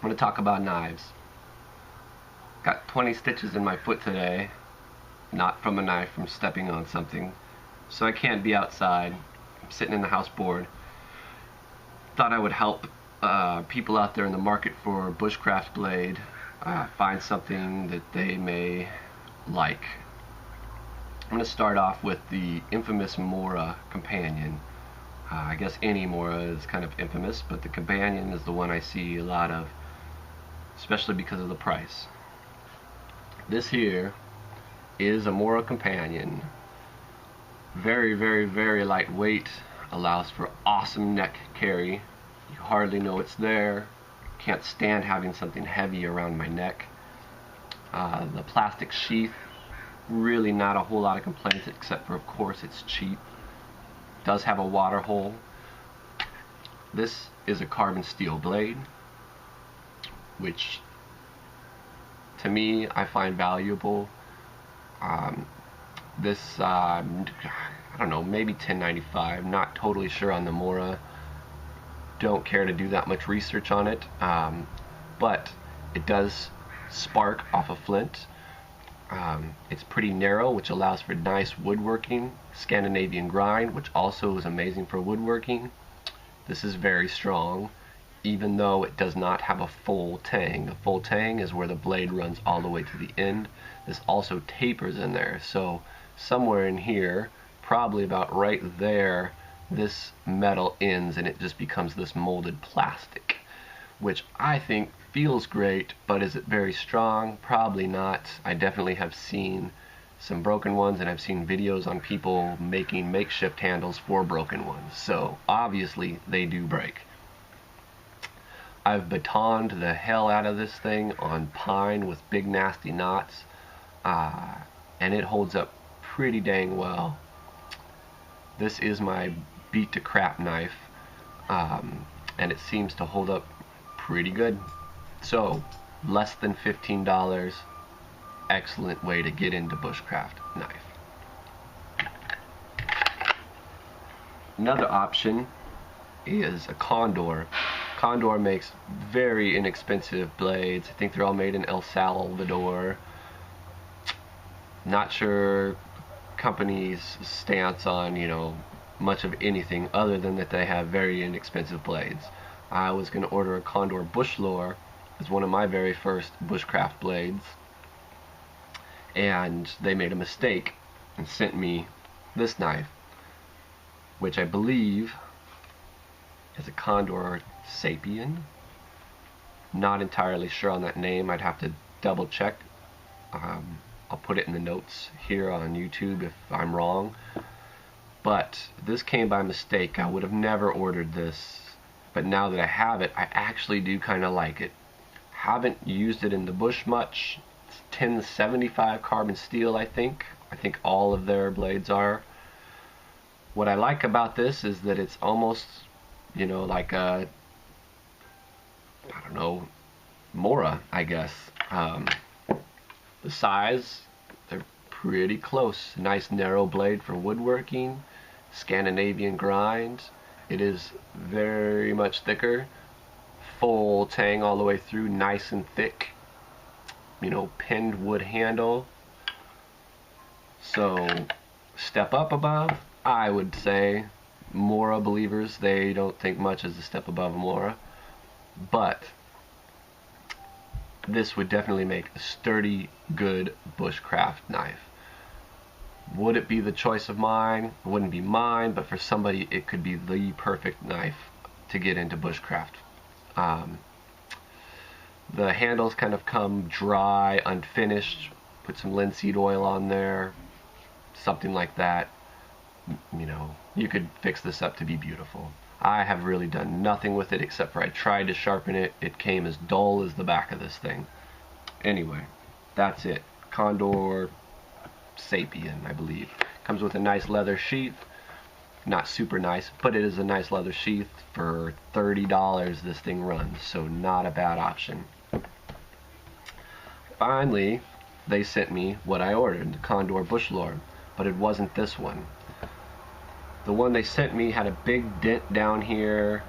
going to talk about knives. Got 20 stitches in my foot today, not from a knife, from stepping on something. So I can't be outside. I'm sitting in the house bored. Thought I would help people out there in the market for bushcraft blade find something that they may like. I'm going to start off with the infamous Mora Companion. I guess any Mora is kind of infamous, but the Companion is the one I see a lot of, especially because of the price. This here is a Mora Companion. Very, very, very lightweight. Allows for awesome neck carry. You hardly know it's there. Can't stand having something heavy around my neck. The plastic sheath, really not a whole lot of complaints, except for, of course, it's cheap. Does have a water hole. This is a carbon steel blade, which to me I find valuable. This I don't know, maybe $10.95. Not totally sure on the Mora. Don't care to do that much research on it, but it does spark off a flint. It's pretty narrow, which allows for nice woodworking. Scandinavian grind, which also is amazing for woodworking. This is very strong, even though it does not have a full tang. The full tang is where the blade runs all the way to the end. This also tapers in there, so somewhere in here, probably about right there, this metal ends and it just becomes this molded plastic, which I think feels great, but is it very strong? Probably not. I definitely have seen some broken ones, and I've seen videos on people making makeshift handles for broken ones, so obviously they do break. I've batoned the hell out of this thing on pine with big nasty knots, and it holds up pretty dang well. This is my beat to crap knife, and it seems to hold up pretty good. So less than $15, excellent way to get into bushcraft knife. Another option is a Condor. Condor makes very inexpensive blades. I think they're all made in El Salvador. Not sure company's stance on, much of anything other than that they have very inexpensive blades. I was going to order a Condor bush lore as one of my very first bushcraft blades, and they made a mistake and sent me this knife, which I believe is a Condor Sapien. Not entirely sure on that name. I'd have to double check. I'll put it in the notes here on YouTube if I'm wrong. But this came by mistake. I would have never ordered this, but now that I have it, I actually do kind of like it. Haven't used it in the bush much. It's 1075 carbon steel, I think. I think all of their blades are. What I like about this is that it's almost, like a, I don't know, Mora, I guess. The size, they're pretty close. Nice narrow blade for woodworking. Scandinavian grind. It is very much thicker. Full tang all the way through, nice and thick. Pinned wood handle. So, step up above, I would say. Mora believers, they don't think much as a step above Mora. But this would definitely make a sturdy, good bushcraft knife. Would it be the choice of mine? It wouldn't be mine, but for somebody it could be the perfect knife to get into bushcraft. The handles kind of come dry, unfinished. Put some linseed oil on there, something like that. You could fix this up to be beautiful. I have really done nothing with it except for I tried to sharpen it. It came as dull as the back of this thing. Anyway, that's it. Condor Sapien, I believe. Comes with a nice leather sheath. Not super nice, but it is a nice leather sheath. For $30 this thing runs, so not a bad option. Finally, they sent me what I ordered, the Condor bush lore, but it wasn't this one. The one they sent me had a big dent down here,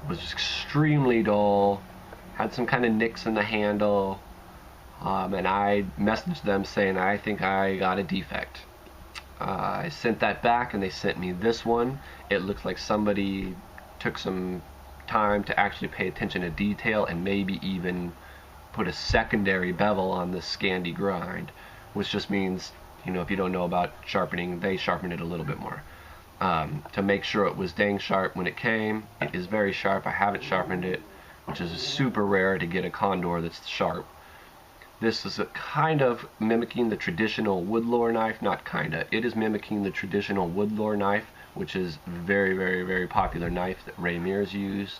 was extremely dull, had some kind of nicks in the handle, and I messaged them saying I think I got a defect. I sent that back and they sent me this one. It looks like somebody took some time to actually pay attention to detail and maybe even put a secondary bevel on the Scandi grind, which just means, you know, if you don't know about sharpening, they sharpen it a little bit more. To make sure it was dang sharp when it came. It is very sharp. I haven't sharpened it, which is super rare to get a Condor that's sharp. This is a kind of mimicking the traditional woodlore knife, not kinda, it is mimicking the traditional woodlore knife, which is very, very, very popular knife that Ray Mears used.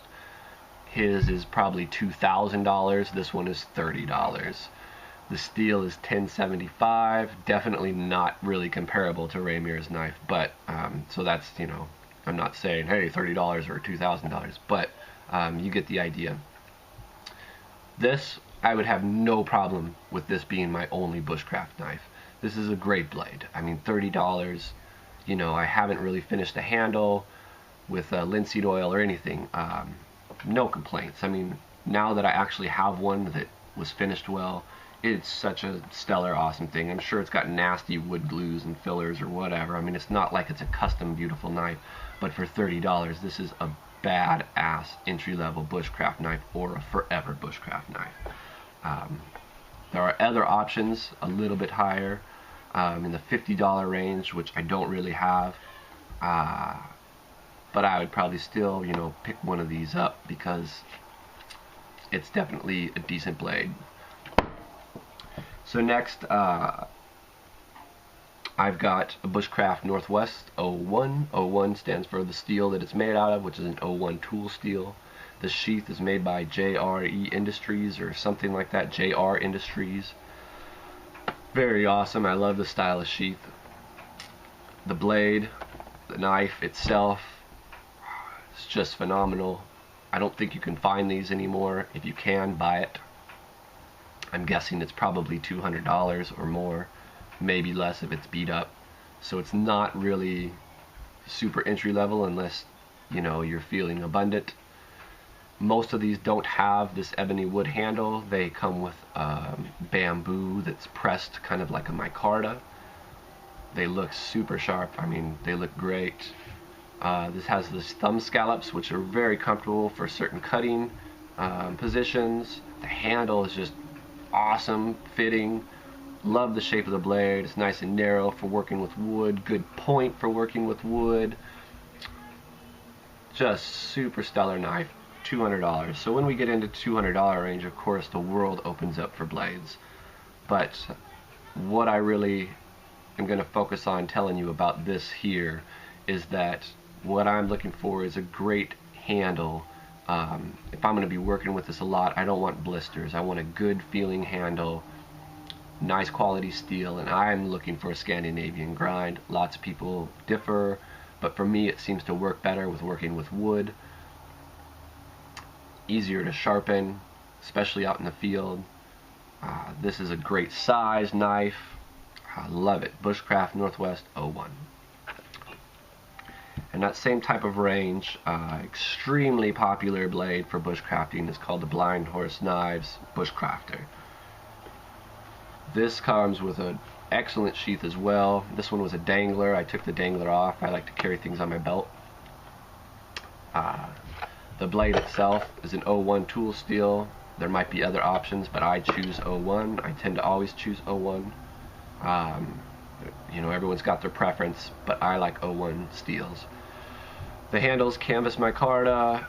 His is probably $2,000, this one is $30. The steel is $10.75, definitely not really comparable to Ray Mears' knife, but, so that's, you know, I'm not saying, hey, $30 or $2,000, but you get the idea. This, I would have no problem with this being my only bushcraft knife. This is a great blade. I mean, $30, you know, I haven't really finished the handle with linseed oil or anything. No complaints. I mean, now that I actually have one that was finished well, it's such a stellar, awesome thing. I'm sure it's got nasty wood glues and fillers or whatever. I mean, it's not like it's a custom, beautiful knife, but for $30, this is a badass entry-level bushcraft knife or a forever bushcraft knife. There are other options a little bit higher in the $50 range, which I don't really have, but I would probably still, you know, pick one of these up because it's definitely a decent blade. So next, I've got a Bushcraft Northwest 01. 01 stands for the steel that it's made out of, which is an 01 tool steel. The sheath is made by JRE Industries or something like that, JR Industries. Very awesome. I love the style of sheath. The blade, the knife itself, it's just phenomenal. I don't think you can find these anymore. If you can, buy it. I'm guessing it's probably $200 or more, maybe less if it's beat up. So it's not really super entry level unless, you know, you're feeling abundant. Most of these don't have this ebony wood handle. They come with bamboo that's pressed kind of like a micarta. They look super sharp. I mean, they look great. This has this thumb scallops, which are very comfortable for certain cutting positions. The handle is just awesome fitting. Love the shape of the blade. It's nice and narrow for working with wood. Good point for working with wood. Just super stellar knife. $200. So when we get into $200 range, of course, the world opens up for blades. But what I really am going to focus on telling you about this here is that what I'm looking for is a great handle. If I'm going to be working with this a lot, I don't want blisters. I want a good feeling handle, nice quality steel, and I'm looking for a Scandinavian grind. Lots of people differ, but for me it seems to work better with working with wood. Easier to sharpen, especially out in the field. This is a great size knife. I love it. Bushcraft Northwest 01. And that same type of range, extremely popular blade for bushcrafting is called the Blind Horse Knives Bushcrafter. This comes with an excellent sheath as well. This one was a dangler. I took the dangler off. I like to carry things on my belt. The blade itself is an 01 tool steel. There might be other options, but I choose 01. I tend to always choose 01. You know, everyone's got their preference, but I like 01 steels. The handle's canvas micarta.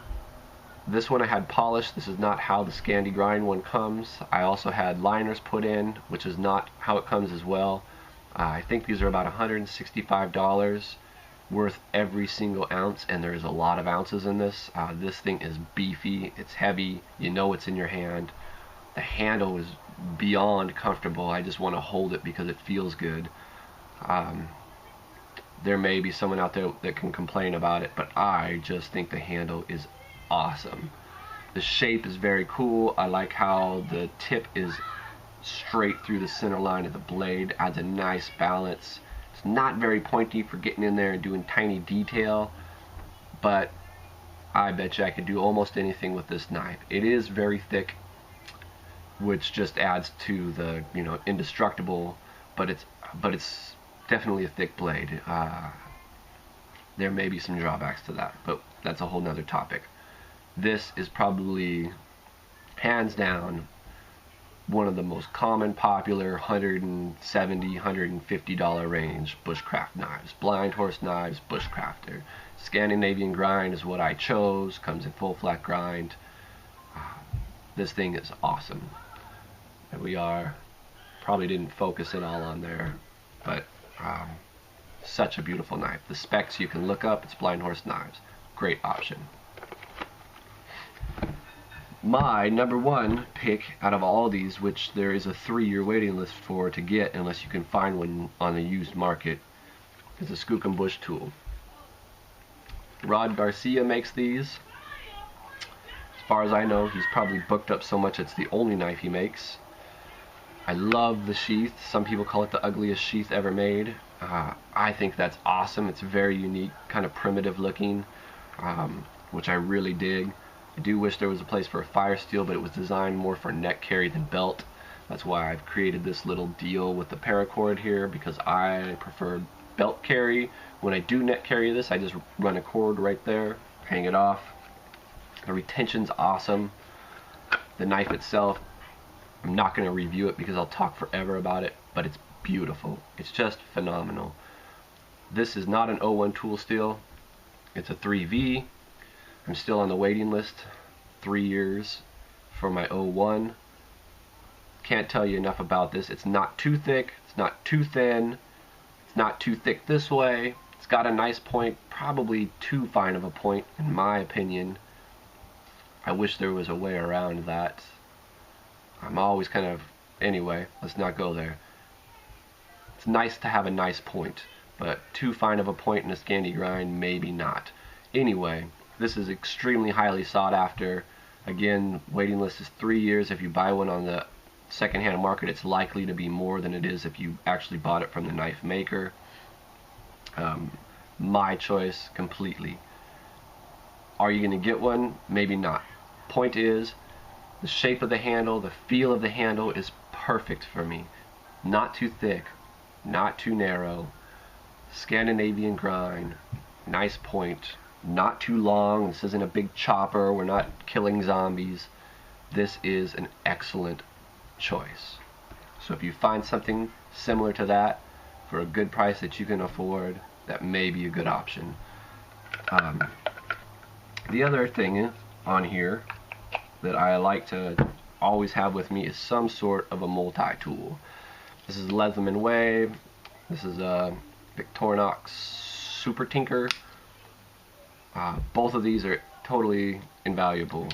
This one I had polished. This is not how the Scandi grind one comes. I also had liners put in, which is not how it comes as well. I think these are about $165 worth every single ounce, and there's a lot of ounces in this. This thing is beefy, it's heavy, you know it's in your hand. The handle is beyond comfortable. I just want to hold it because it feels good. There may be someone out there that can complain about it, but I just think the handle is awesome. The shape is very cool. I like how the tip is straight through the center line of the blade, adds a nice balance. It's not very pointy for getting in there and doing tiny detail, but I bet you I could do almost anything with this knife. It is very thick. which just adds to the, you know, indestructible, but it's definitely a thick blade. There may be some drawbacks to that, but that's a whole nother topic. This is probably hands down one of the most common, popular $170, $150 range bushcraft knives. Blind horse knives, Bushcrafter. Scandinavian grind is what I chose, comes in full flat grind. This thing is awesome. And we probably didn't focus it all on there, but such a beautiful knife. The specs you can look up, it's Blind Horse Knives. Great option. My number one pick out of all these, which there is a 3-year waiting list for to get unless you can find one on the used market, is a Skookum Bush tool. Rod Garcia makes these. As far as I know, he's probably booked up so much it's the only knife he makes. I love the sheath. Some people call it the ugliest sheath ever made. I think that's awesome. It's very unique, kind of primitive looking, which I really dig. I do wish there was a place for a fire steel, but it was designed more for neck carry than belt. That's why I've created this little deal with the paracord here, because I prefer belt carry. When I do neck carry this, I just run a cord right there, hang it off. The retention's awesome. The knife itself, I'm not going to review it because I'll talk forever about it, but it's beautiful. It's just phenomenal. This is not an 01 tool steel. It's a 3V. I'm still on the waiting list. 3 years for my 01. Can't tell you enough about this. It's not too thick. It's not too thin. It's not too thick this way. It's got a nice point. Probably too fine of a point, in my opinion. I wish there was a way around that. I'm always kind of... Anyway, let's not go there. It's nice to have a nice point, but too fine of a point in a Scandi grind, maybe not. Anyway, this is extremely highly sought after. Again, waiting list is 3 years. If you buy one on the secondhand market, it's likely to be more than it is if you actually bought it from the knife maker. My choice completely. Are you going to get one? Maybe not. Point is, the shape of the handle, the feel of the handle is perfect for me. Not too thick, not too narrow. Scandinavian grind, nice point, not too long. This isn't a big chopper. We're not killing zombies. This is an excellent choice. So if you find something similar to that for a good price that you can afford, that may be a good option. The other thing on here that I like to always have with me is some sort of a multi-tool. This is Leatherman Wave. This is a Victorinox Super Tinker. Both of these are totally invaluable,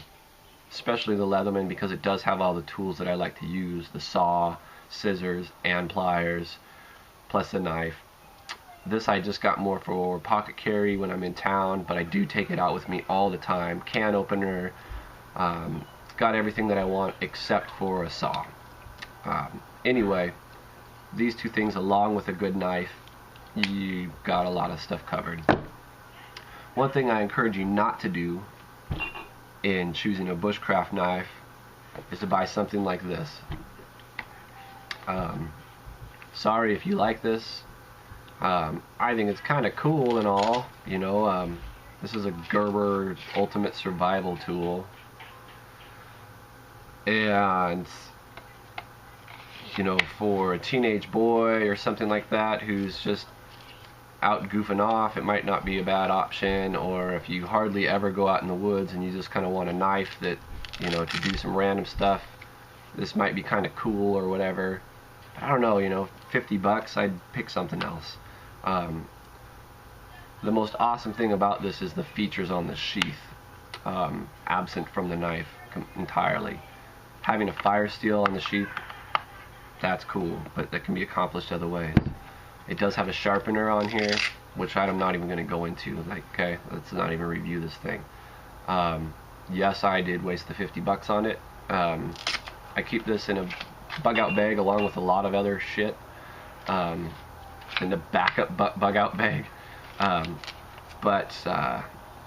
especially the Leatherman, because it does have all the tools that I like to use: the saw, scissors, and pliers, plus the knife. This I just got more for pocket carry when I'm in town, but I do take it out with me all the time. Can opener, it's got everything that I want except for a saw. Anyway, these two things along with a good knife, you got a lot of stuff covered. One thing I encourage you not to do in choosing a bushcraft knife is to buy something like this. Sorry if you like this. I think it's kind of cool and all, you know. This is a Gerber Ultimate Survival Tool, and you know, for a teenage boy or something like that who's just out goofing off, it might not be a bad option. Or if you hardly ever go out in the woods and you just kind of want a knife that, you know, to do some random stuff, this might be kind of cool or whatever. But I don't know, you know, 50 bucks, I'd pick something else. The most awesome thing about this is the features on the sheath, absent from the knife entirely. Having a fire steel on the sheath, that's cool, but that can be accomplished other ways. It does have a sharpener on here, which I'm not even going to go into. Like, okay, let's not even review this thing. Yes, I did waste the 50 bucks on it. I keep this in a bug out bag along with a lot of other shit, in the backup bug out bag.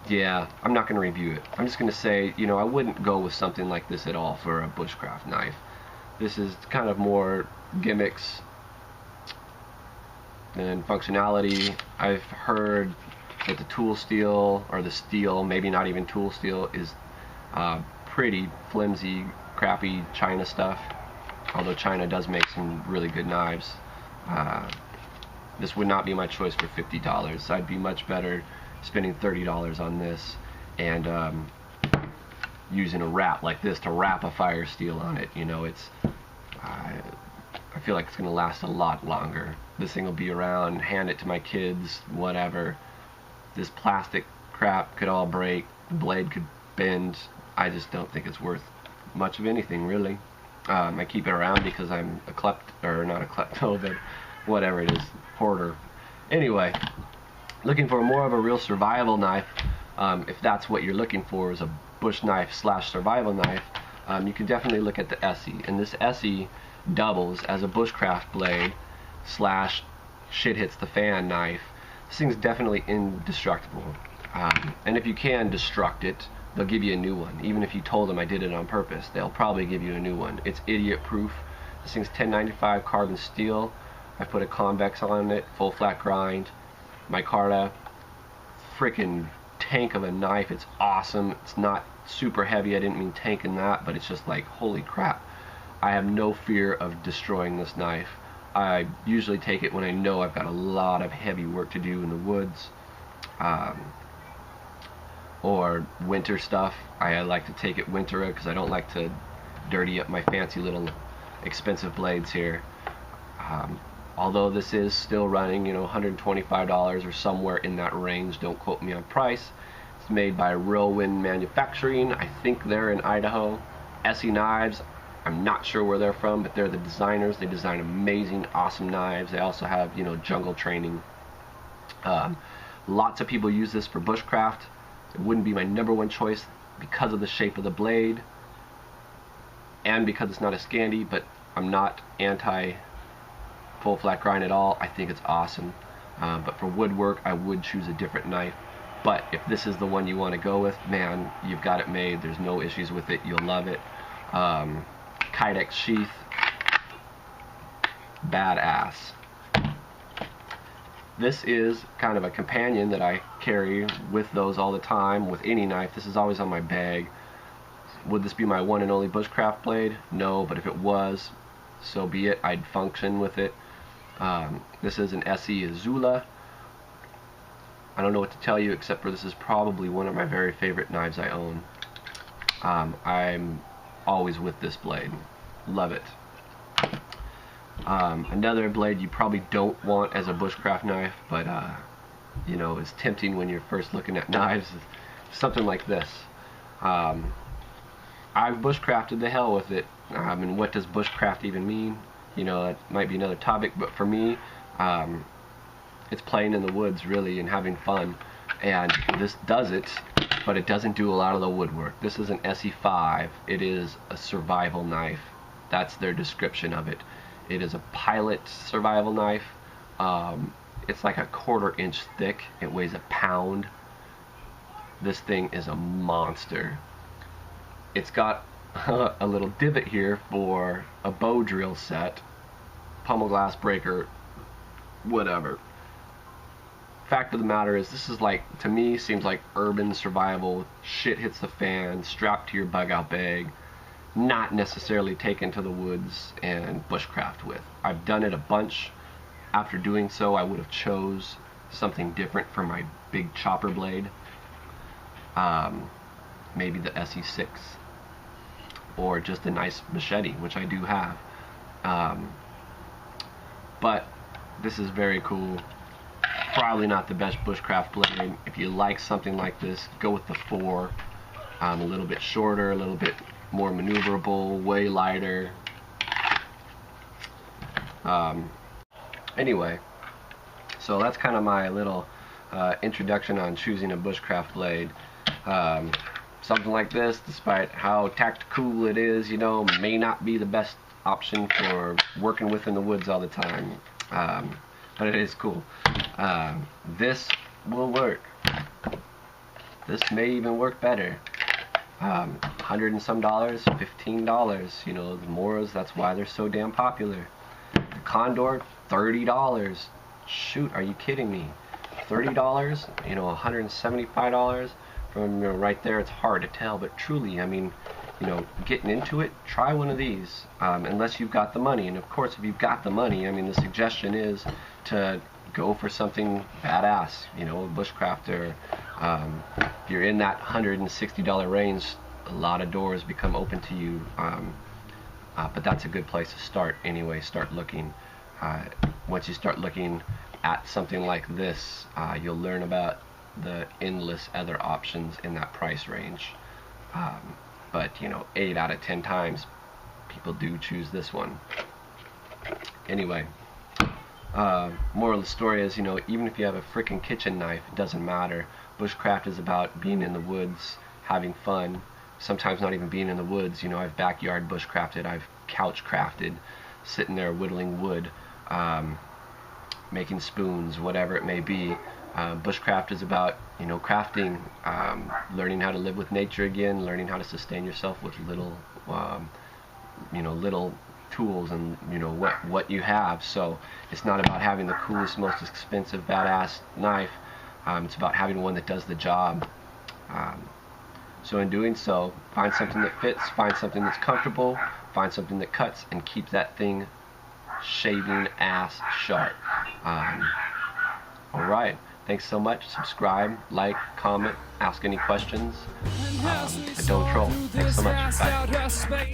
Yeah, I'm not going to review it. I'm just going to say, you know, I wouldn't go with something like this at all for a bushcraft knife. This is kind of more gimmicks than functionality. I've heard that the tool steel, or the steel, maybe not even tool steel, is pretty flimsy, crappy China stuff. Although China does make some really good knives. This would not be my choice for $50. I'd be much better spending $30 on this and using a wrap like this to wrap a fire steel on it. You know, it's I feel like it's going to last a lot longer. This thing will be around, hand it to my kids, whatever. This plastic crap could all break, the blade could bend. I just don't think it's worth much of anything, really. I keep it around because I'm not a klepto, but whatever it is, hoarder. Anyway, looking for more of a real survival knife, if that's what you're looking for, is a bush knife slash survival knife, you can definitely look at the Esee. And this Esee doubles as a bushcraft blade slash shit hits the fan knife. This thing's definitely indestructible. And if you can destruct it, they'll give you a new one. Even if you told them I did it on purpose, they'll probably give you a new one. It's idiot proof. This thing's 1095 carbon steel. I put a convex on it, full flat grind. Micarta, freaking tank of a knife. It's awesome. It's not super heavy. I didn't mean tank in that, but it's just like, holy crap. I have no fear of destroying this knife. I usually take it when I know I've got a lot of heavy work to do in the woods. Or winter stuff. I like to take it winter because I don't like to dirty up my fancy little expensive blades here. Although this is still running, you know, $125 or somewhere in that range. Don't quote me on price. It's made by Whirlwind Manufacturing. I think they're in Idaho. Esee knives, I'm not sure where they're from, but they're the designers. They design amazing, awesome knives. They also have, you know, jungle training. Lots of people use this for bushcraft. It wouldn't be my #1 choice because of the shape of the blade and because it's not a Scandi, but I'm not anti full flat grind at all. I think it's awesome. But for woodwork, I would choose a different knife. But if this is the one you want to go with, man, you've got it made. There's no issues with it. You'll love it. Kydex sheath, badass. This is kind of a companion that I carry with those all the time, with any knife. This is always on my bag. Would this be my one and only bushcraft blade? No, but if it was, so be it. I'd function with it. This is an Esee Azula. I don't know what to tell you except for this is probably one of my very favorite knives I own. I'm always with this blade. Love it. Another blade you probably don't want as a bushcraft knife, but you know, is tempting when you're first looking at knives. Something like this. I've bushcrafted the hell with it. And what does bushcraft even mean? You know, that might be another topic, but for me, it's playing in the woods really and having fun. And this does it, but it doesn't do a lot of the woodwork. This is an Esee 5. It is a survival knife. That's their description of it. It is a pilot survival knife. It's like a 1/4 inch thick. It weighs a pound. This thing is a monster. It's got a little divot here for a bow drill set, pummel glass breaker, whatever. Fact of the matter is, this is like, to me, seems like urban survival. Shit hits the fan, strapped to your bug out bag. Not necessarily taken to the woods and bushcraft with. I've done it a bunch. After doing so, I would have chose something different for my big chopper blade. Maybe the Esee 6, or just a nice machete, which I do have. But this is very cool. Probably not the best bushcraft blade. If you like something like this, go with the 4. A little bit shorter, a little bit more maneuverable, way lighter. Anyway, so that's kind of my little introduction on choosing a bushcraft blade. Something like this, despite how tactical it is, you know, may not be the best option for working with in the woods all the time. But it is cool. This will work. This may even work better. $100 and some dollars, $15. You know, the Moras, that's why they're so damn popular. The Condor, $30. Shoot, are you kidding me? $30, you know, $175 from, you know, right there. It's hard to tell, but truly, I mean, you know, getting into it, try one of these, unless you've got the money. And of course, if you've got the money, I mean, the suggestion is to go for something badass, you know, a Bushcrafter. If you're in that $160 range, a lot of doors become open to you, but that's a good place to start anyway. Start looking. Once you start looking at something like this, you'll learn about the endless other options in that price range. But you know, 8 out of 10 times people do choose this one. Anyway, moral of the story is, you know, even if you have a freaking kitchen knife, it doesn't matter. Bushcraft is about being in the woods, having fun, sometimes not even being in the woods. You know, I've backyard bushcrafted, I've couch crafted, sitting there whittling wood, making spoons, whatever it may be. Bushcraft is about, you know, crafting, learning how to live with nature again, learning how to sustain yourself with little, you know, little tools and, you know, what you have. So it's not about having the coolest, most expensive, badass knife. It's about having one that does the job. So in doing so, find something that fits, find something that's comfortable, find something that cuts, and keep that thing shaving ass sharp. Alright, thanks so much. Subscribe, like, comment, ask any questions. And don't troll. Thanks so much. Bye.